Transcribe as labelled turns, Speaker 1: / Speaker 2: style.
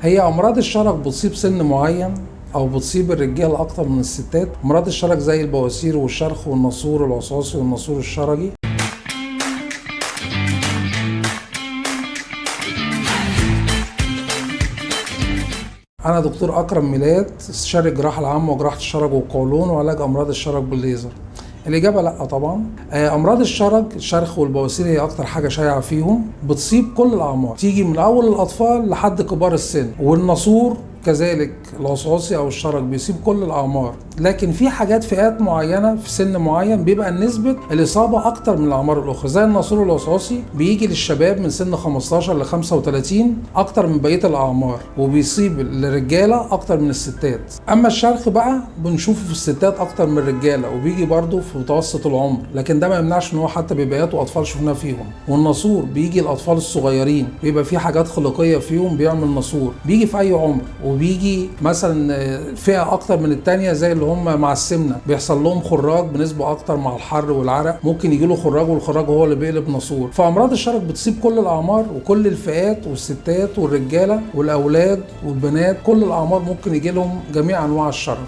Speaker 1: هي امراض الشرج بتصيب سن معين او بتصيب الرجال اكتر من الستات. امراض الشرج زي البواسير والشرخ والناسور العصاصي والناسور الشرجي. انا دكتور اكرم ميلاد، استشاري الجراحه العامه وجراحه الشرج والقولون وعلاج امراض الشرج بالليزر. الإجابة لأ طبعا. أمراض الشرج الشرخ والبواسير هي أكتر حاجة شائعة فيهم، بتصيب كل الأعمار، تيجي من أول الأطفال لحد كبار السن. والناسور كذلك العصاصي او الشرج بيصيب كل الاعمار، لكن في حاجات فئات معينه في سن معين بيبقى نسبه الاصابه اكتر من الاعمار الاخرى، زي الناسور العصاصي بيجي للشباب من سن 15 ل 35 اكتر من بقيه الاعمار، وبيصيب الرجاله اكتر من الستات. اما الشرخ بقى بنشوفه في الستات اكتر من الرجاله، وبيجي برضه في متوسط العمر، لكن ده ما يمنعش ان هو حتى بيبقى اطفال شفناه فيهم. والناسور بيجي الاطفال الصغيرين، بيبقى في حاجات خلقيه فيهم بيعمل ناسور، بيجي في اي عمر. وبيجي مثلا فئه اكتر من التانية زي اللي هم مع السمنه بيحصل لهم خراج بنسبه اكتر مع الحر والعرق، ممكن يجي له خراج والخراج هو اللي بيقلب ناسور. فامراض الشرج بتصيب كل الاعمار وكل الفئات، والستات والرجاله والاولاد والبنات، كل الاعمار ممكن يجي لهم جميع انواع الشرج.